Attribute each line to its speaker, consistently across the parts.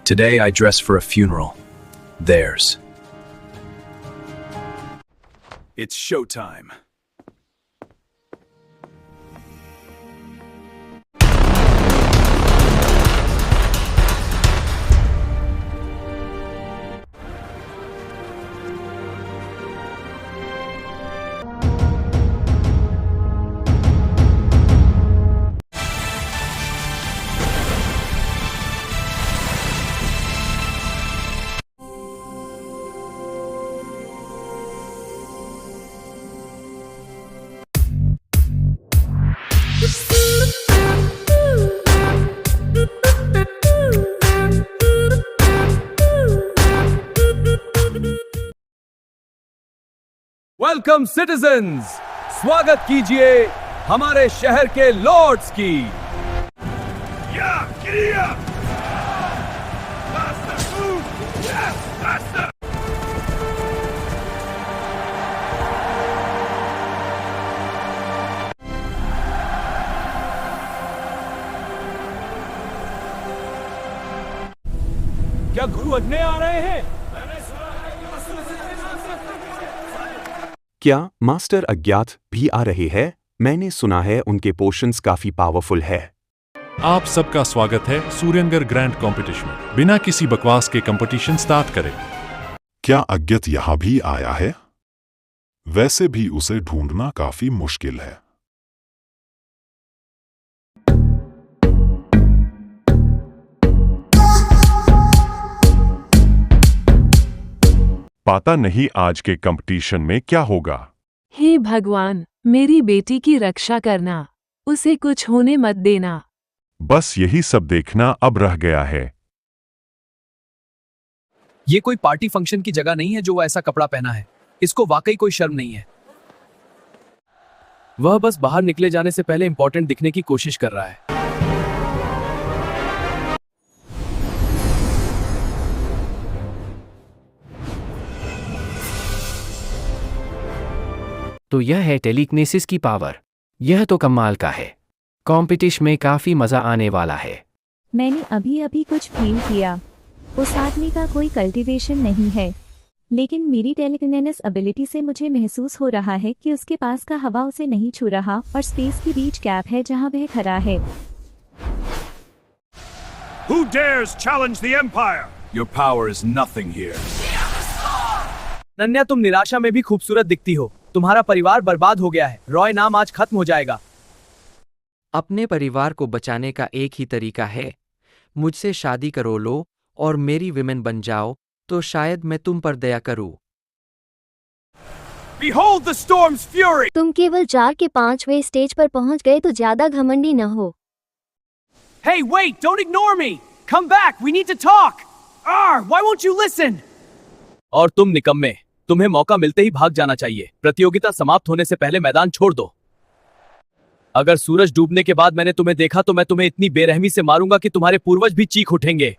Speaker 1: Today I dress for a funeral. Theirs. It's showtime.
Speaker 2: Welcome citizens, स्वागत कीजिए हमारे शहर के लॉर्ड्स की। क्या गुरु अग्ने आ रहे हैं?
Speaker 3: क्या मास्टर अज्ञात भी आ रहे हैं? मैंने सुना है उनके पोशंस काफी पावरफुल है।
Speaker 4: आप सबका स्वागत है सूर्यनगर ग्रैंड कंपटीशन में। बिना किसी बकवास के कंपटीशन स्टार्ट करें।
Speaker 5: क्या अज्ञात यहाँ भी आया है? वैसे भी उसे ढूंढना काफी मुश्किल है। पता नहीं आज के कंपटीशन में क्या होगा।
Speaker 6: हे भगवान, मेरी बेटी की रक्षा करना, उसे कुछ होने मत देना।
Speaker 5: बस यही सब देखना अब रह गया है।
Speaker 1: ये कोई पार्टी फंक्शन की जगह नहीं है जो वो ऐसा कपड़ा पहना है। इसको वाकई कोई शर्म नहीं है।
Speaker 2: वह बस बाहर निकले जाने से पहले इंपॉर्टेंट दिखने की कोशिश कर रहा है।
Speaker 7: तो यह है टेलीकिनेसिस की पावर। यह तो कमाल का है। कॉम्पिटिशन में काफी मजा आने वाला है।
Speaker 8: मैंने अभी अभी कुछ फील किया। उस आदमी का कोई कल्टीवेशन नहीं है, लेकिन मेरी टेलीकिनेसिस एबिलिटी से मुझे महसूस हो रहा है कि उसके पास का हवा उसे नहीं छू रहा और स्पेस की बीच गैप है जहां वह खड़ा है।
Speaker 9: Who dares challenge the Empire?
Speaker 1: Your power is nothing here.
Speaker 2: नन्या, तुम निराशा में भी खूबसूरत दिखती हो। तुम्हारा परिवार बर्बाद हो गया है। रॉय नाम आज खत्म हो जाएगा।
Speaker 7: अपने परिवार को बचाने का एक ही तरीका है, मुझसे शादी करो लो और मेरी विमेन बन जाओ, तो शायद मैं तुम पर दया करूं।
Speaker 9: Behold the storm's fury!
Speaker 10: तुम केवल 4 के 5वें स्टेज पर पहुंच गए तो ज्यादा घमंडी न हो।
Speaker 9: Hey, wait! Don't ignore me! Come back! We need to talk! Why won't you listen?
Speaker 2: और तुम निकम्मे, तुम्हें मौका मिलते ही भाग जाना चाहिए। प्रतियोगिता समाप्त होने से पहले मैदान छोड़ दो। अगर सूरज डूबने के बाद मैंने तुम्हें देखा तो मैं तुम्हें इतनी बेरहमी से मारूंगा कि तुम्हारे पूर्वज भी चीख उठेंगे।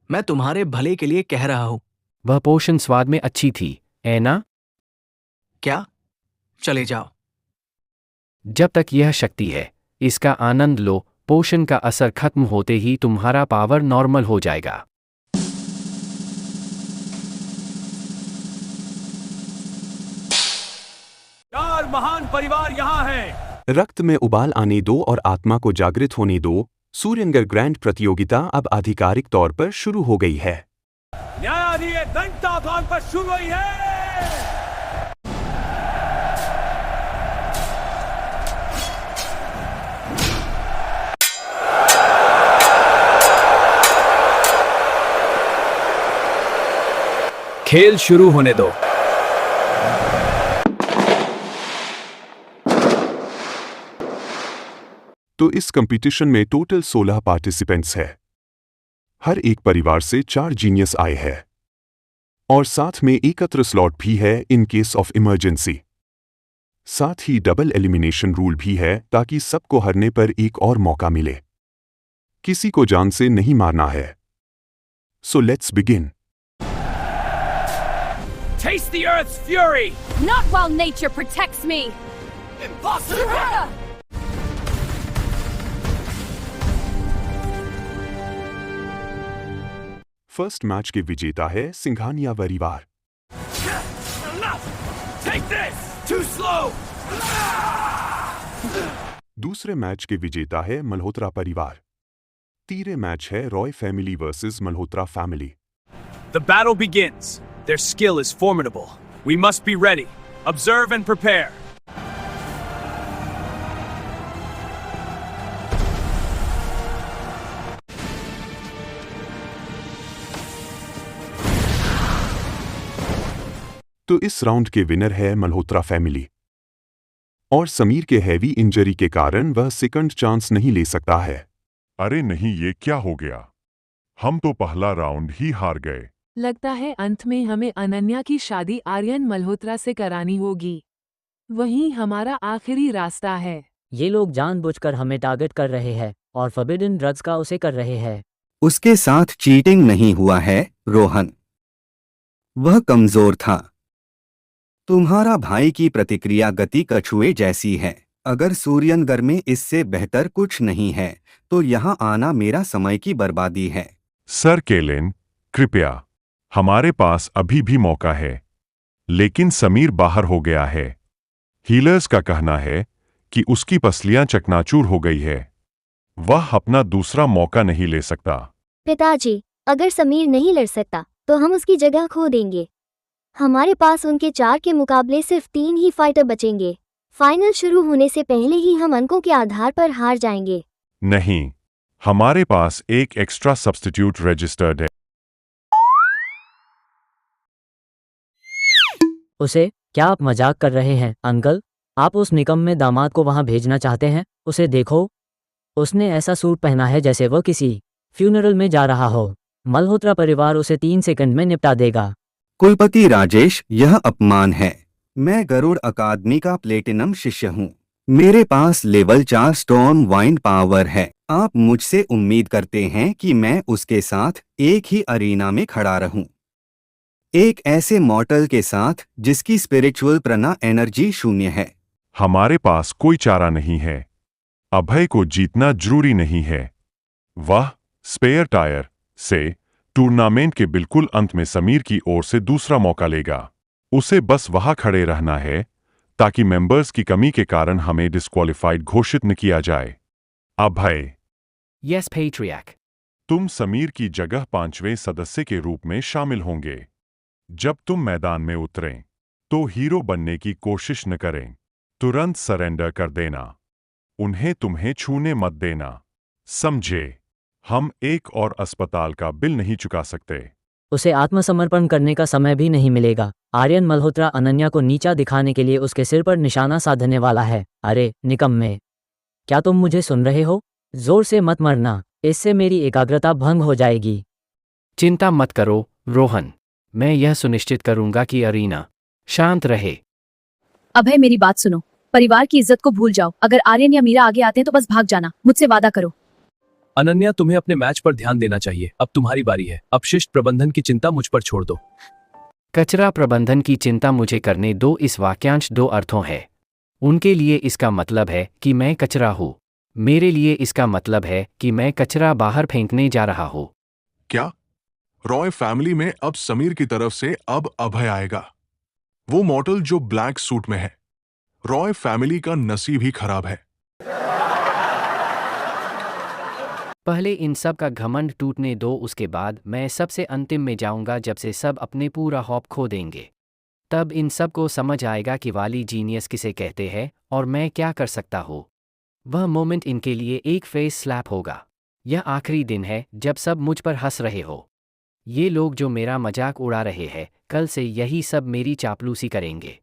Speaker 7: मैं तुम्हारे भले के लिए कह रहा हूं। वह पोषण स्वाद में अच्छी थी, है ना? क्या? चले जाओ। जब तक यह शक्ति है, इसका आनंद लो। पोषण का असर खत्म होते ही तुम्हारा पावर नॉर्मल हो जाएगा।
Speaker 2: 4 महान परिवार यहाँ हैं।
Speaker 3: रक्त में उबाल आने दो और आत्मा को जागृत होने दो। सूर्यनगर ग्रैंड प्रतियोगिता अब आधिकारिक तौर पर शुरू हो गई है।
Speaker 2: न्यायाधीश दंडाधन पर शुरू हुई है।
Speaker 1: खेल शुरू होने दो।
Speaker 5: तो इस कंपटीशन में टोटल 16 पार्टिसिपेंट्स है। हर एक परिवार से 4 जीनियस आए हैं और साथ में एकत्र स्लॉट भी है इन केस ऑफ इमरजेंसी। साथ ही डबल एलिमिनेशन रूल भी है ताकि सबको हरने पर एक और मौका मिले। किसी को जान से नहीं मारना है। So let's begin.
Speaker 9: Taste the Earth's fury!
Speaker 11: Not while nature protects me!
Speaker 9: Impossible!
Speaker 5: First match के विजेता है सिंघानिया परिवार।
Speaker 9: Take this! Too slow!
Speaker 5: दूसरे मैच के विजेता है मल्होत्रा परिवार। तीसरे मैच है Roy family versus Malhotra family.
Speaker 9: The battle begins. Their skill is formidable. We must be ready. Observe and prepare.
Speaker 5: तो इस राउंड के विनर है मल्होत्रा फैमिली। और समीर के हैवी इंजरी के कारण वह सेकंड चांस नहीं ले सकता है।
Speaker 4: अरे नहीं, ये क्या हो गया? हम तो पहला राउंड ही हार गए।
Speaker 6: लगता है अंत में हमें अनन्या की शादी आर्यन मल्होत्रा से करानी होगी। वही हमारा आखिरी रास्ता है।
Speaker 12: ये लोग जानबूझकर हमें टारगेट कर रहे हैं और फॉरबिडन ड्रग्स का उसे कर रहे हैं।
Speaker 13: उसके साथ चीटिंग नहीं हुआ है रोहन। वह कमजोर था। तुम्हारा भाई की प्रतिक्रिया गति कछुए जैसी है। अगर सूर्यनगर में इससे बेहतर कुछ नहीं है तो यहाँ आना मेरा समय की बर्बादी है।
Speaker 4: सर केलिन, कृपया, हमारे पास अभी भी मौका है। लेकिन समीर बाहर हो गया है। हीलर्स का कहना है कि उसकी पसलियां चकनाचूर हो गई है। वह अपना दूसरा मौका नहीं ले सकता।
Speaker 10: पिताजी, अगर समीर नहीं लड़ सकता तो हम उसकी जगह खो देंगे। हमारे पास उनके 4 के मुकाबले सिर्फ 3 ही फाइटर बचेंगे। फाइनल शुरू होने से पहले ही हम अंकों के आधार पर हार जाएंगे।
Speaker 4: नहीं, हमारे पास एक एक्स्ट्रा सब्स्टिट्यूट रजिस्टर्ड है।
Speaker 12: उसे, क्या आप मजाक कर रहे हैं अंकल? आप उस निकम्मे दामाद को वहां भेजना चाहते हैं? उसे देखो, उसने ऐसा सूट पहना है जैसे वह किसी फ्यूनरल में जा रहा हो। मल्होत्रा परिवार उसे 3 सेकंड में निपटा देगा।
Speaker 13: कुलपति राजेश, यह अपमान है। मैं गरुड़ अकादमी का प्लेटिनम शिष्य हूँ। मेरे पास लेवल 4 स्टॉर्म वाइंड पावर है। आप मुझसे उम्मीद करते हैं कि मैं उसके साथ एक ही अरीना में खड़ा रहूं। एक ऐसे मॉर्टल के साथ जिसकी स्पिरिचुअल प्रना एनर्जी शून्य है।
Speaker 4: हमारे पास कोई चारा नहीं है। अभय को जीतना जरूरी नहीं है। वह स्पेयर टायर से टूर्नामेंट के बिल्कुल अंत में समीर की ओर से दूसरा मौका लेगा। उसे बस वहां खड़े रहना है ताकि मेंबर्स की कमी के कारण हमें डिस्क्वालिफाइड घोषित न किया जाए। अभय,
Speaker 7: यस पेट्रियाक,
Speaker 4: तुम समीर की जगह 5वें सदस्य के रूप में शामिल होंगे। जब तुम मैदान में उतरें तो हीरो बनने की कोशिश न करें। तुरंत सरेंडर कर देना। उन्हें तुम्हें छूने मत देना, समझे? हम एक और अस्पताल का बिल नहीं चुका सकते।
Speaker 12: उसे आत्मसमर्पण करने का समय भी नहीं मिलेगा। आर्यन मल्होत्रा अनन्या को नीचा दिखाने के लिए उसके सिर पर निशाना साधने वाला है। अरे निकम्मे, क्या तुम मुझे सुन रहे हो? जोर से मत मरना, इससे मेरी एकाग्रता भंग हो जाएगी।
Speaker 7: चिंता मत करो रोहन, मैं यह सुनिश्चित करूंगा कि अरीना शांत रहे।
Speaker 11: अभय, मेरी बात सुनो। परिवार की इज्जत को भूल जाओ। अगर आर्यन या मीरा आगे आते हैं तो बस भाग जाना। मुझसे वादा करो।
Speaker 1: अनन्या, तुम्हें अपने मैच पर ध्यान देना चाहिए। अब तुम्हारी बारी है। अपशिष्ट प्रबंधन की चिंता मुझ पर छोड़ दो।
Speaker 7: कचरा प्रबंधन की चिंता मुझे करने दो। इस वाक्यांश 2 अर्थों है। उनके लिए इसका मतलब है कि मैं कचरा हूँ। मेरे लिए इसका मतलब है कि मैं कचरा बाहर फेंकने जा रहा हूँ।
Speaker 5: क्या रॉय फैमिली में अब समीर की तरफ से अब अभय आएगा? वो मॉडल जो ब्लैक सूट में है। रॉय फैमिली का नसीब ही खराब है।
Speaker 7: पहले इन सब का घमंड टूटने दो, उसके बाद मैं सबसे अंतिम में जाऊंगा जब से सब अपने पूरा हॉप खो देंगे। तब इन सब को समझ आएगा कि वाली जीनियस किसे कहते हैं और मैं क्या कर सकता हूँ। वह मोमेंट इनके लिए एक फेस स्लैप होगा। यह आखिरी दिन है जब सब मुझ पर हंस रहे हो। ये लोग जो मेरा मजाक उड़ा रहे हैं, कल से यही सब मेरी चापलूसी करेंगे।